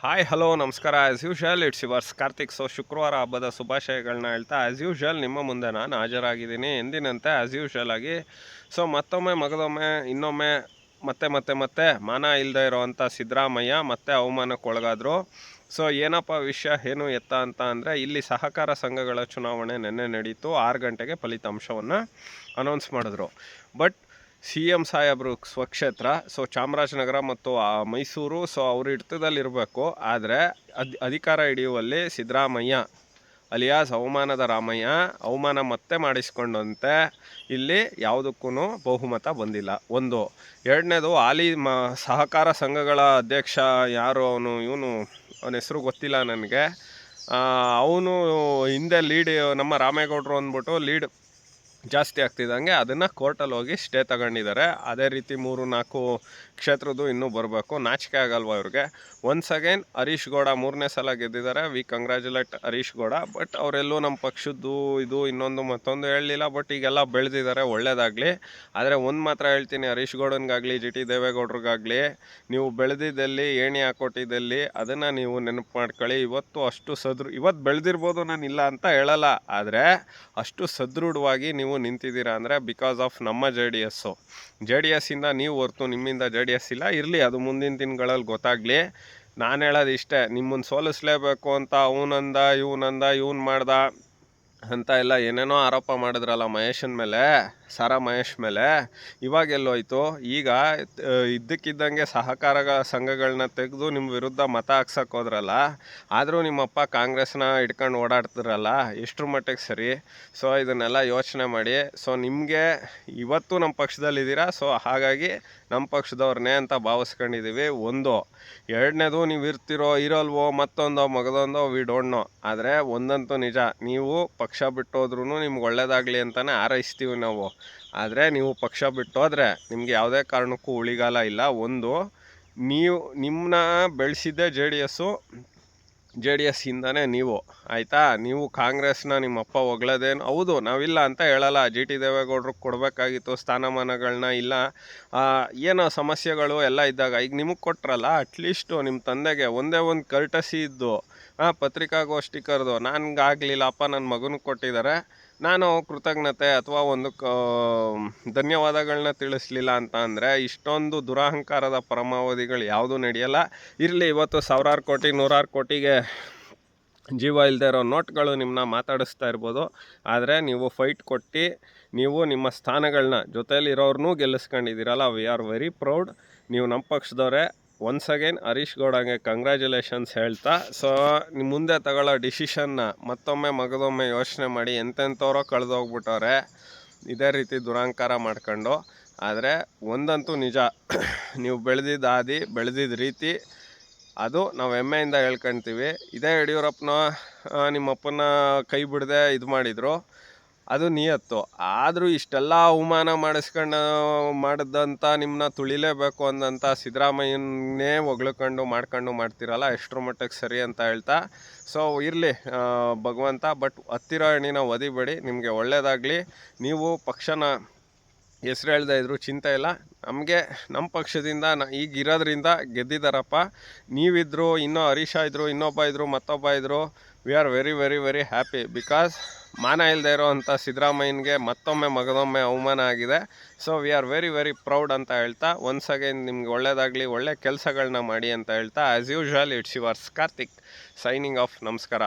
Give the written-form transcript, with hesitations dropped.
Hi hello ನಮಸ್ಕಾರ. As usual it's yours Karthik. So ಶುಕ್ರವಾರ ಹಬ್ಬದ ಶುಭಾಶಯಗಳನ್ನ ಹೇಳ್ತಾ ಆ್ಯಸ್ ಯೂಶುವಲ್ ನಿಮ್ಮ ಮುಂದೆ ನಾನು ಹಾಜರಾಗಿದ್ದೀನಿ ಎಂದಿನಂತೆ ಆ್ಯಸ್ ಯೂಶುವಲ್ ಆಗಿ. ಸೊ ಮತ್ತೊಮ್ಮೆ ಮಗದೊಮ್ಮೆ ಇನ್ನೊಮ್ಮೆ ಮತ್ತೆ ಮಾನ ಇಲ್ಲದೆ ಇರೋವಂಥ ಸಿದ್ದರಾಮಯ್ಯ ಮತ್ತೆ ಅವಮಾನಕ್ಕೊಳಗಾದರು. ಸೊ ಏನಪ್ಪ ವಿಷಯ ಏನು ಎತ್ತ ಅಂತ ಅಂದರೆ, ಇಲ್ಲಿ ಸಹಕಾರ ಸಂಘಗಳ ಚುನಾವಣೆ ನಿನ್ನೆ ನಡೀತು. 6 ಗಂಟೆಗೆ ಫಲಿತಾಂಶವನ್ನು ಅನೌನ್ಸ್ ಮಾಡಿದ್ರು. ಬಟ್ ಸಿ ಎಮ್ ಸಾಹೇಬ್ರು ಸ್ವಕ್ಷೇತ್ರ, ಸೊ ಚಾಮರಾಜನಗರ ಮತ್ತು ಮೈಸೂರು, ಸೊ ಅವ್ರ ಹಿಡಿತದಲ್ಲಿರಬೇಕು. ಆದರೆ ಅಧಿಕಾರ ಹಿಡಿಯುವಲ್ಲಿ ಸಿದ್ದರಾಮಯ್ಯ ಅಲಿಯಾಸ್ ಅವಮಾನದ ರಾಮಯ್ಯ ಅವಮಾನ ಮತ್ತೆ ಮಾಡಿಸ್ಕೊಂಡಂತೆ ಇಲ್ಲಿ ಯಾವುದಕ್ಕೂ ಬಹುಮತ ಬಂದಿಲ್ಲ. ಒಂದು. ಎರಡನೇದು, ಹಾಲಿ ಸಹಕಾರ ಸಂಘಗಳ ಅಧ್ಯಕ್ಷ ಯಾರು ಇವನು ಅವನ ಹೆಸರು ಗೊತ್ತಿಲ್ಲ ನನಗೆ. ಅವನು ಹಿಂದೆ ಲೀಡ್ ನಮ್ಮ ರಾಮೇಗೌಡರು ಅಂದ್ಬಿಟ್ಟು ಲೀಡ್ ಜಾಸ್ತಿ ಆಗ್ತಿದ್ದಂಗೆ ಅದನ್ನು ಕೋರ್ಟಲ್ಲಿ ಹೋಗಿ ಸ್ಟೇ ತಗೊಂಡಿದ್ದಾರೆ. ಅದೇ ರೀತಿ 3-4 ಕ್ಷೇತ್ರದ್ದು ಇನ್ನೂ ಬರಬೇಕು. ನಾಚಿಕೆ ಆಗಲ್ವ ಇವ್ರಿಗೆ? ಒನ್ಸ್ ಅಗೇನ್ ಹರೀಶ್ ಗೌಡ 3ನೇ ಸಲ ಗೆದ್ದಿದ್ದಾರೆ. We congratulate Harish Gowda. But ಅವರೆಲ್ಲೂ ನಮ್ಮ ಪಕ್ಷದ್ದು ಇದು ಇನ್ನೊಂದು ಮತ್ತೊಂದು ಹೇಳಲಿಲ್ಲ. ಬಟ್ ಈಗೆಲ್ಲ ಬೆಳೆದಿದ್ದಾರೆ, ಒಳ್ಳೇದಾಗಲಿ. ಆದರೆ ಒಂದು ಮಾತ್ರ ಹೇಳ್ತೀನಿ, ಹರೀಶ್ ಗೌಡನಿಗಾಗಲಿ ಜಿ ಟಿ ದೇವೇಗೌಡರಿಗಾಗಲಿ, ನೀವು ಬೆಳೆದಿದ್ದಲ್ಲಿ ಏಣಿ ಹಾಕೊಟ್ಟಿದ್ದಲ್ಲಿ ಅದನ್ನು ನೀವು ನೆನಪು ಮಾಡ್ಕೊಳ್ಳಿ. ಇವತ್ತು ಬೆಳೆದಿರ್ಬೋದು, ನಾನು ಇಲ್ಲ ಅಂತ ಹೇಳಲ್ಲ. ಆದರೆ ಅಷ್ಟು ಸದೃಢವಾಗಿ ನೀವು ನಿಂತಿದ್ದೀರಾ ಅಂದರೆ ಬಿಕಾಸ್ ಆಫ್ ನಮ್ಮ ಜೆ ಡಿ ಎಸ್ಸಿಂದ ನೀವು ಹೊರ್ತು ನಿಮ್ಮಿಂದ ಜೆ ಡಿ ಎಸ್ ಇಲ್ಲ. ಇರಲಿ, ಅದು ಮುಂದಿನ ದಿನಗಳಲ್ಲಿ ಗೊತ್ತಾಗಲಿ. ನಾನು ಹೇಳೋದು ಇಷ್ಟೇ, ನಿಮ್ಮನ್ನು ಸೋಲಿಸ್ಲೇಬೇಕು ಅಂತ ಇವನು ಮಾಡ್ದ ಅಂತ ಎಲ್ಲ ಏನೇನೋ ಆರೋಪ ಮಾಡಿದ್ರಲ್ಲ ಮಹೇಶನ ಮೇಲೆ, ಸಾರಾ ಮಹೇಶ್ ಮೇಲೆ. ಇವಾಗೆಲ್ಲೋಯ್ತು? ಈಗ ಇದ್ದಕ್ಕಿದ್ದಂಗೆ ಸಹಕಾರ ಸಂಘಗಳನ್ನ ತೆಗೆದು ನಿಮ್ಮ ವಿರುದ್ಧ ಮತ ಹಾಕ್ಸಕ್ಕೆ ಹೋದ್ರಲ್ಲ. ಆದರೂ ನಿಮ್ಮಪ್ಪ ಕಾಂಗ್ರೆಸ್ನ ಇಟ್ಕೊಂಡು ಓಡಾಡ್ತಿರಲ್ಲ, ಎಷ್ಟರ ಮಟ್ಟಿಗೆ ಸರಿ? ಸೊ ಇದನ್ನೆಲ್ಲ ಯೋಚನೆ ಮಾಡಿ. ಸೊ ನಿಮಗೆ ಇವತ್ತು ನಮ್ಮ ಪಕ್ಷದಲ್ಲಿದ್ದೀರಾ, ಸೊ ಹಾಗಾಗಿ ನಮ್ಮ ಪಕ್ಷದವ್ರನ್ನೇ ಅಂತ ಭಾವಿಸ್ಕೊಂಡಿದ್ದೀವಿ. ಒಂದು. ಎರಡನೇದು, ನೀವು ಇರೋಲ್ವೋ ಮಗದೊಂದೋ ವಿ ಡೋಂಟ್ ನೋ. ಆದರೆ ಒಂದಂತೂ ನಿಜ, ನೀವು ಪಕ್ಷ ಬಿಟ್ಟೋದ್ರೂ ನಿಮ್ಗೆ ಒಳ್ಳೇದಾಗಲಿ ಅಂತಲೇ ಹಾರೈಸ್ತೀವಿ ನಾವು. ಆದರೆ ನೀವು ಪಕ್ಷ ಬಿಟ್ಟೋದ್ರೆ ನಿಮಗೆ ಯಾವುದೇ ಕಾರಣಕ್ಕೂ ಉಳಿಗಾಲ ಇಲ್ಲ. ಒಂದು, ನಿಮ್ಮನ್ನ ಬೆಳೆಸಿದ್ದೆ ಜೆ ಡಿ ಎಸ್ಸಿಂದನೇ ನೀವು, ಆಯಿತಾ? ನೀವು ಕಾಂಗ್ರೆಸ್ನ ನಿಮ್ಮಪ್ಪ ಹೊಗಳೋದೇನು ಹೌದು, ನಾವಿಲ್ಲ ಅಂತ ಹೇಳಲ್ಲ. ಜಿ ಟಿ ದೇವೇಗೌಡರಿಗೆ ಕೊಡಬೇಕಾಗಿತ್ತು ಸ್ಥಾನಮಾನಗಳನ್ನ, ಇಲ್ಲ ಏನೋ ಸಮಸ್ಯೆಗಳು ಎಲ್ಲ ಇದ್ದಾಗ ಈಗ ನಿಮಗೆ ಕೊಟ್ರಲ್ಲ. ಅಟ್ಲೀಸ್ಟು ನಿಮ್ಮ ತಂದೆಗೆ ಒಂದೇ ಒಂದು ಕರ್ಟಸಿ ಇದ್ದು ಪತ್ರಿಕಾಗೋಷ್ಠಿ ಕರೆದು ನನಗಾಗಲಿಲ್ಲಪ್ಪ ನನ್ನ ಮಗನಿಗೆ ಕೊಟ್ಟಿದ್ದಾರೆ, ನಾನು ಕೃತಜ್ಞತೆ ಅಥವಾ ಒಂದು ಧನ್ಯವಾದಗಳನ್ನ ತಿಳಿಸ್ಲಿಲ್ಲ ಅಂತ ಅಂದರೆ ಇಷ್ಟೊಂದು ದುರಹಂಕಾರದ ಪರಮಾವಧಿಗಳು ಯಾವುದೂ ನಡೆಯಲ್ಲ. ಇರಲಿ, ಇವತ್ತು 1000 ಕೋಟಿ 100 ಕೋಟಿಗೆ ಜೀವ ಇಲ್ಲದೆ ಇರೋ ನೋಟ್ಗಳು ನಿಮ್ಮನ್ನ ಮಾತಾಡಿಸ್ತಾ ಇರ್ಬೋದು. ಆದರೆ ನೀವು ಫೈಟ್ ಕೊಟ್ಟು ನೀವು ನಿಮ್ಮ ಸ್ಥಾನಗಳನ್ನ ಜೊತೆಯಲ್ಲಿರೋರ್ನೂ ಗೆಲ್ಲಿಸ್ಕೊಂಡಿದ್ದೀರಲ್ಲ, ವಿ ಆರ್ ವೆರಿ ಪ್ರೌಡ್. ನೀವು ನಮ್ಮ ಪಕ್ಷದವರೇ. ಒನ್ಸ್ ಅಗೇನ್ ಹರೀಶ್ ಗೌಡಂಗೆ ಕಂಗ್ರ್ಯಾಚುಲೇಷನ್ಸ್ ಹೇಳ್ತಾ, ಸೊ ನಿಮ್ಮ ಮುಂದೆ ತಗೊಳ್ಳೋ ಡಿಸಿಷನ್ನ ಮಗದೊಮ್ಮೆ ಯೋಚನೆ ಮಾಡಿ. ಎಂತೆಂಥವ್ರೋ ಕಳೆದೋಗ್ಬಿಟ್ಟವ್ರೆ ಇದೇ ರೀತಿ ದುರಹಂಕಾರ ಮಾಡ್ಕೊಂಡು. ಆದರೆ ಒಂದಂತೂ ನಿಜ, ನೀವು ಬೆಳೆದಿದ್ದ ರೀತಿ ಅದು ನಾವು ಹೆಮ್ಮೆಯಿಂದ ಹೇಳ್ಕೊಳ್ತೀವಿ. ಇದೇ ಯಡಿಯೂರಪ್ಪನ ನಿಮ್ಮಪ್ಪನ ಕೈ ಬಿಡದೆ ಇದು ಮಾಡಿದರು, ಅದು ನಿಯತ್ತು. ಆದರೂ ಇಷ್ಟೆಲ್ಲ ಅವಮಾನ ಮಾಡಿದಂಥ ನಿಮ್ಮನ್ನ ತುಳಿಲೇಬೇಕು ಅಂದಂಥ ಸಿದ್ದರಾಮಯ್ಯನ್ನೇ ಹೊಗಳ್ಕೊಂಡು ಮಾಡ್ತಿರಲ್ಲ, ಎಷ್ಟರ ಮಟ್ಟಿಗೆ ಸರಿ ಅಂತ ಹೇಳ್ತಾ. ಸೊ ಇರಲಿ ಭಗವಂತ, ಬಟ್ ಹತ್ತಿರ ಎಣ್ಣಿನ ಒದಿಬೇಡಿ. ನಿಮಗೆ ಒಳ್ಳೆಯದಾಗಲಿ. ನೀವು ಪಕ್ಷನ ಹೆಸ್ರು ಹೇಳ್ದೆ ಇದ್ರು ಚಿಂತೆ ಇಲ್ಲ. ನಮ್ಮ ಪಕ್ಷದಿಂದ ಈಗ ಇರೋದ್ರಿಂದ ಗೆದ್ದಿದ್ದಾರಪ್ಪ. ನೀವಿದ್ರು, ಇನ್ನೂ ಹರೀಶ ಇದ್ದರು, ಇನ್ನೊಬ್ಬ ಇದ್ದರು, ಮತ್ತೊಬ್ಬ ಇದ್ದರು. We are very very very happy because ಮಾನ ಇಲ್ಲದೆ ಇರೋ ಅಂಥ ಸಿದ್ದರಾಮಯ್ಯನಿಗೆ ಮಗದೊಮ್ಮೆ ಅವಮಾನ ಆಗಿದೆ. So we are very very proud ಅಂತ ಹೇಳ್ತಾ, ಒನ್ಸ್ ಅಗೇನ್ ನಿಮ್ಗೆ ಒಳ್ಳೆಯದಾಗಲಿ, ಒಳ್ಳೆ ಕೆಲಸಗಳನ್ನ ಮಾಡಿ ಅಂತ ಹೇಳ್ತಾ, as usual it's yours Karthik signing off. ನಮಸ್ಕಾರ.